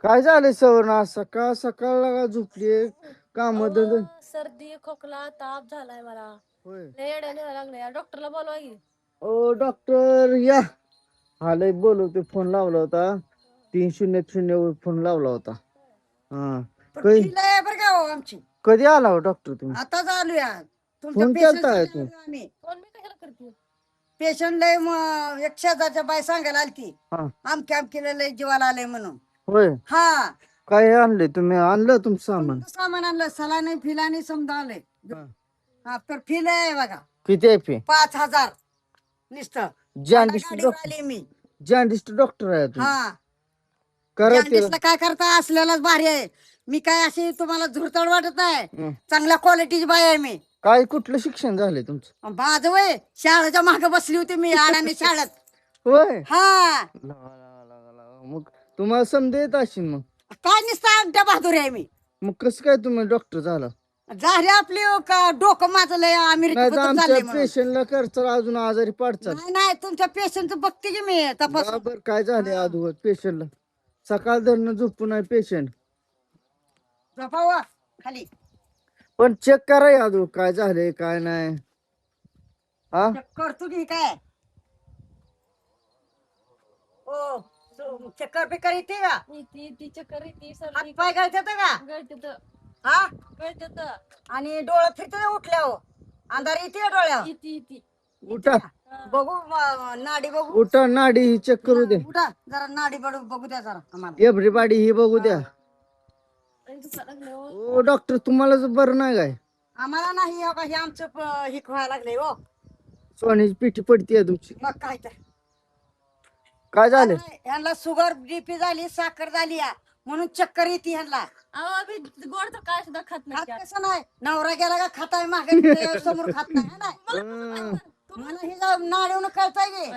काय झालंय सवर्ण सकाळ सकाळ लागा झोपली काम अहो, सर्दी खोकला ताप झालाय मला. होय लय येड्याने व्हायला लागले डॉक्टरला बोलवा की. ओ डॉक्टर या आलंय बोलवते फोन लावला होता 300 वर फोन लावला होता हा कधी बरं का हो आमची कधी आला हो डॉक्टर तुम्ही आता चालूया तुमच्या फोन पेशंट केलता तू आम्ही कोण मी कशाला करते? पेशंट लय एक शेजारच्या बाई सांगायला आलती हा आमच्या आमकीला लय जीवाला आलंय म्हणून. होय हा काय आणले तुम्ही आणलं तुमचं सामान तुमचं सामान आणलं सलाने फिलाने समजा आलंय. हा. हा तर फिल आहे बघा किती आहे फी 5,000 नुसतं. जॅन्डिस्ट गाडीवर डॉक्टर आली मी. जॅन्डिस्ट डॉक्टर आहे तुम्ही हा करा जॉन्डिसला काय करता असलेलाच भारी आहे. मी काय अशी तुम्हाला झुरतड वाटत नाही. हं. चांगल्या क्वालिटीची बाई आहे मी. काय कुठलं शिक्षण झालंय तुमचं बाज वय शाळेच्या मागे बसली होती मी आडाने शाळेत. होय हा मग तुम्हाला समजा येत असेल मग काय नुसतं आमच्या बहादूर आहे मी. मग कसं काय तुम्ही डॉक्टर झाला झाली आपली का डोकं माझं लय नाही तर अमेरिकेबद्दल आमच्या चाललंय म्हणून. पेशंटला करचाल अजून आजारी पाडचाल नाही नाही तुमच्या पेशंटचं बघते की मी तपास. बरोबर काय झाले अधोगत पेशंटला सकाळ धरणं झोपून आहे पेशंट झोपावं खाली पण चेक करा अधो काय झाले काय नाही हा करतो की काय. ओ चक्कर बिक्कर येते का ती चक्कर ती हात सर्दी पाय गळतात का गळत हा गळत आणि डोळं फिरते उठल्यावर अंधार येते डोळ्यावर ती उठा बघू नाडी बघू उठा नाडी ही चेक करू दे उठा जरा नाडी बघू द्या जरा आम्हाला. एव्हरीबॉडी ही बघू द्या ओ डॉक्टर तुम्हाला बरं नाही काय आम्हाला नाही हो का हे आमचं हे व्हायला लागले हो. सोन्याची पिठी पडतीये तुमची मग काय तर काय झालं यांना शुगर बीपी झाली साखर झाली या म्हणून चक्कर येते ह्यांना. आम्ही गोड तर काय सुद्धा खात खात नाही कसं नाही नवरा गेला का खाताय मागे समोर खात नाही है नाही. हं. मला हे नाडवून कळताय की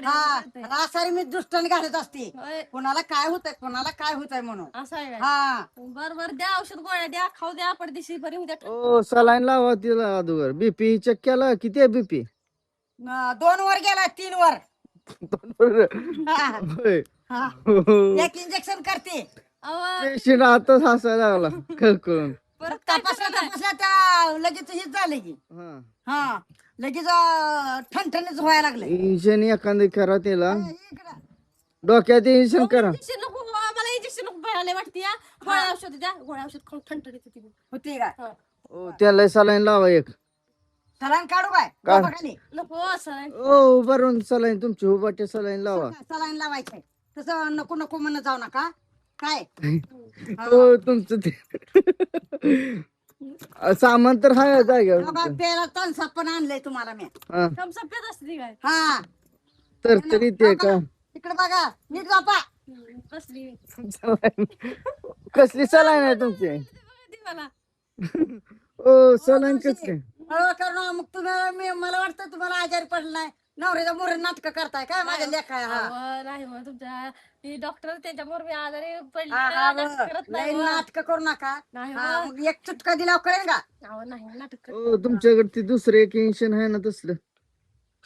हा रासारी मी दुष्टाने घालत असते कोणाला काय होतंय कोणाला काय होतंय म्हणून. असं आहे हा बर द्या औषध गोळ्या द्या खाऊ द्या पडदिशी बरी उद्या ओ सलाईन लावा तिला अगोदर बीपी चेक केला किती आहे बीपी 2 वर गेला 3 वर. हा. हा. एक इंजेक्शन करते पेशंट आताच हसायला लागला कळकळून परत काय तपासल्या त्या लगेच हेच झाले की हा लगेच ठणठणीच व्हायला लागले. इंजेक्शन एखादं करा त्याला इकडं. डोक्यात इंजेक्शन करा इंजेक्शन नको मला इंजेक्शन नको भयाले वाटते या गोळ्या औषध द्या गोळ्या औषध खाऊन थंड येते ती होती काय ओ त्याला सलाईन लावा एक सलाईन काढू काय काढ. डोकं खाली नको असं ओ उभारून सलाईन तुमची उभाटे सलाईन लावा सलाईन लावायचंय तसं नको नको म्हणत जाऊ नका काय. ओ तुमचं ते सामान तर हाय जाग्यावर बघा, प्यायला तणसाप पण आणलंय तुम्हाला मी. हा थम्सअप पेत असते काय हा तर तरी ते का इकडे बघा नीट बापा कसली कसली सलाईन आहे तुमची ती मला ओ सलाईन कसली करू मग तुम्ही मला वाटतं तुम्हाला आजारी पडलं नाही नवऱ्याच्या मोरे नाटक करताय काय माझ्या लेखा. नाही मग तुमच्या ती डॉक्टर त्यांच्याबरोबर मी आजारी पडली नाटक करत नाही हो. नाटक करू नका. नाही हा, हो. मग एक चुटका दिला कळेल का अहो, नाही नाटक करत ओ तुमच्याकडे ते दुसरं एक इंजेक्शन आहे ना तसलं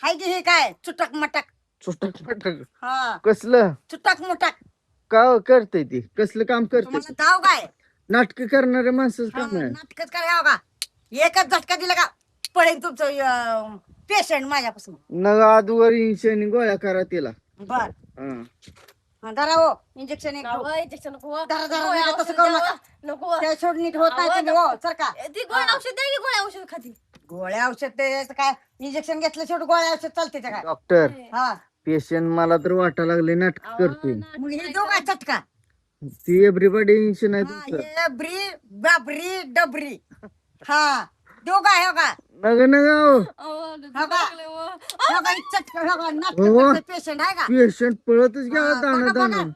हाय की हे काय चुटक मटक. चुटक पटक हा कसलं चुटक मुटक का करते ती कसलं काम करते तुम्हाला दाव काय नाटक करणारे माणसंच काम आहे नाटकच करावं का एकच झटका दिला का पडेल तुमचं पेशंट माझ्यापासून. नग आधीवर इंजेक्शन गोळ्या करा तिला बर हा. धरा हो इंजेक्शन एक अहो, इंजेक्शन नको हो. धरा धरा गोळ्या नका, तसं औषध करू द्या नका. हो. नको हो. त्या सोड नीट होत नाही अहो, तुम्ही हो सर का ती गोळ्या औषध द्या की गोळ्या औषध खाती गोळ्या औषध ते काय इंजेक्शन घेतलं शेवट गोळ्या औषध चालते त्या काय. डॉक्टर हा पेशंट मला तर वाटायला लागले नाटक करतोय मग हे देऊ काय चटका. ती एव्हरीबडी इंजेक्शन आहे हा, तुमचं हे ब्री बाबरी डबरी हा देऊ काय हो का नग नग अहो, बघा. लागले हो. हो का, चटका हो का हो. नाटक पेशंट आहे का. पेशंट पळतच घ्या हा, दाना बघा, दाना बघा.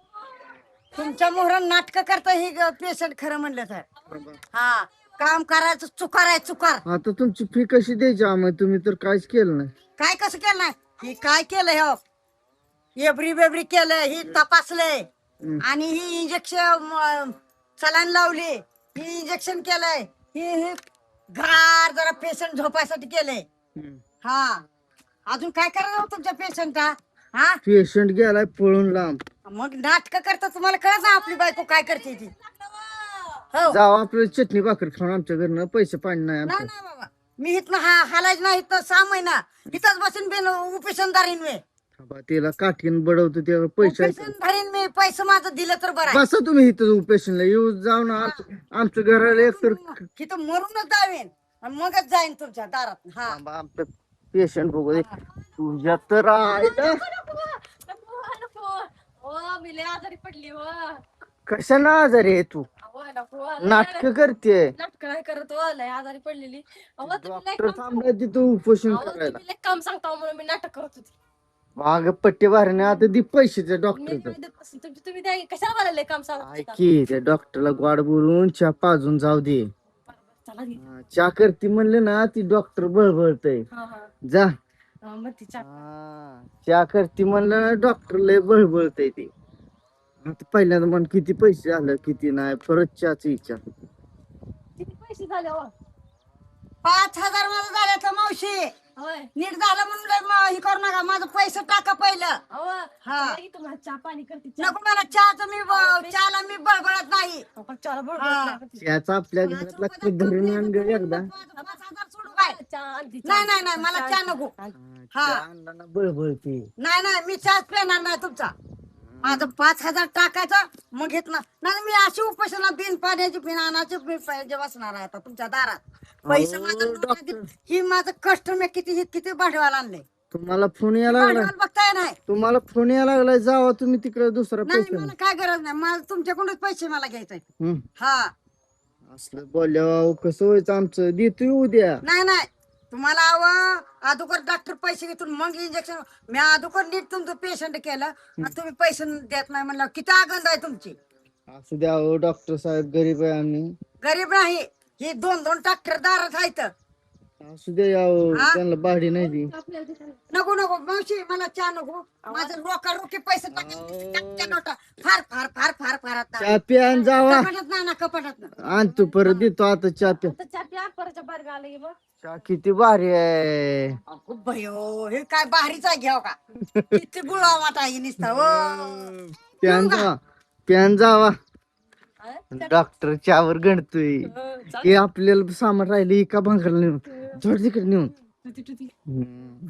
तुमच्या मोहर नाटक करता ही पेशंट खरं म्हणलं तर हा काम करायचं चुकार आहे चुकार. आता तुमची फी कशी द्यायची आम्हाला तुम्ही तर काहीच केलं नाही काय कसं केलं नाही ही काय केलंय हो एबरी बेबरी केलंय ही तपासलंय आणि ही इंजेक्शन सलाईन लावली ही इंजेक्शन केलंय ही घार जरा पेशंट झोपायसाठी केलंय. हा अजून काय करायला तुमच्या पेशंटला हा पेशंट गेलाय पळून लांब. मग नाटक करता तुम्हाला कळत ना आपली बायको काय करते ती. हो जाऊ आपलं चटणी भाकर खाऊन आमच्या घरनं पैसे पाणी नाही नाही आमचं. नाही बाबा मी इथनं हालायच नाही इथनं 6 महिना इथंच बसून बिन उपेशन धरीन मी. बाबा, तिला काठीन बडवतो त्याला पैसे उपेशन धरीन मी पैसे माझं दिलं तर बरं आहे. बसा तुम्ही इथं उपेशनला येऊ जाऊ ना आमच्या घराला एक तर तिथं मरूनच जावीन आणि मगच जाईन तुमच्या दारात. हा आमचं पेशंट बघू दे. तुझ्या तर आईला मी लय आजारी पडली हो. कशाला आजारी आहे तू? नाटक करते. नाटक नाही करत हो, लय आजारी पडलेली. अहो तुम्ही लय डॉक्टर थांबलाय तिथं उपोषण अहो, करायला. तुम्ही लय काम सांगता म्हणून मी नाटक करत होती. माग पट्टे भरणे आता दे पैसे त्या मी डॉक्टरचं. नाही देत बसून. तुम्ही द्या कशाला मला लय काम सांगता. ऐकी त्या डॉक्टरला गोड बोलून चहा पाजून जाऊ दे. चला घे. चहा करते म्हणले ना ती डॉक्टर बळबळतय. हा हा जा मग तिच्या चहा करते म्हणलं ना डॉक्टर लय बळबळतय ते. आता पहिल्यांदा म्हण किती पैसे झालं किती नाही परत चहाची इच्छा. किती पैसे झाले हो? 5,000 माझं झालं तर मावशी होय नीट झालं म्हणून लय हे करू नका माझं पैसे टाका पहिलं. अहो हा. चला की तुम्हाला चहा पाणी करते. चहा. नको मला चहाला मी बळबळत नाही. आपण चहाला बोलत हा. नाही. चहाचा आपल्या घरातला धरून आण ग एकदा. 5,000 सोडू काय? चहा आणते, नाही नाही नाही मला चहा नको. चहा आणला ना बळबळते. नाही नाही मी चहाच पिणार नाही तुमचा. माझं 5,000 टाकायचं मग घेत ना नाही मी अशी उपासना बिन पाण्याची बिन अनाची बिन पाहिजे बसणार आहे आता तुमच्या दारात. पैसे अहो, माझं डॉक्टर. ही माझं कष्ट मी किती भांडवल आणले. तुम्हाला फोन यायला लागला. भांडवल बघताय नाही. तुम्हाला फोन यायला लागलाय जावा तुम्ही तिकडे दुसरा नाही पैसे. मला काय गरज नाही मला तुमच्याकडूनच पैसे मला घ्यायचे. हम्म. हा असलं बोलल्यावर कसं व्हायचं आमचं देतोय उद्या. नाही नाही तुम्हाला हवं अगोदर डॉक्टर पैसे घेतून मग इंजेक्शन. मी अगोदर नीट तुमचं पेशंट केलं आणि तुम्ही पैसे देत नाही म्हणलं किती आगंद आहे तुमची. असू द्या हो डॉक्टर साहेब गरीब आहे आम्ही. गरीब नाही ही 2-2 डॉक्टर दारात आहेत. असू द्या यावं हा? त्यांना भाडी नाही दी. आपल्याला देतात. नको नको मावशी मला चहा नको. माझं रोखे पैसे टाकायचे नोटा फार फार फार फार फार आता. चहा प्या आणि जावा. कपाटात नाही ना कपाटात ना. आणतो परत देतो आता चहा प्या. आता चहा प्या परच्या बाहेर आलं की बघ. चहा किती भारी आहे. अगो भयो हे काय बाहेरीचा घ्याव का किती गुळा वाटा ही निसता हो. प्यान जावा प्यान जावा. हा? डॉक्टर चहावर गणतोय. चाल. हे आपल्याला सामान राहिले एका भांगरला नेऊन झोड तिकडे नेऊन. तुती. हम्म.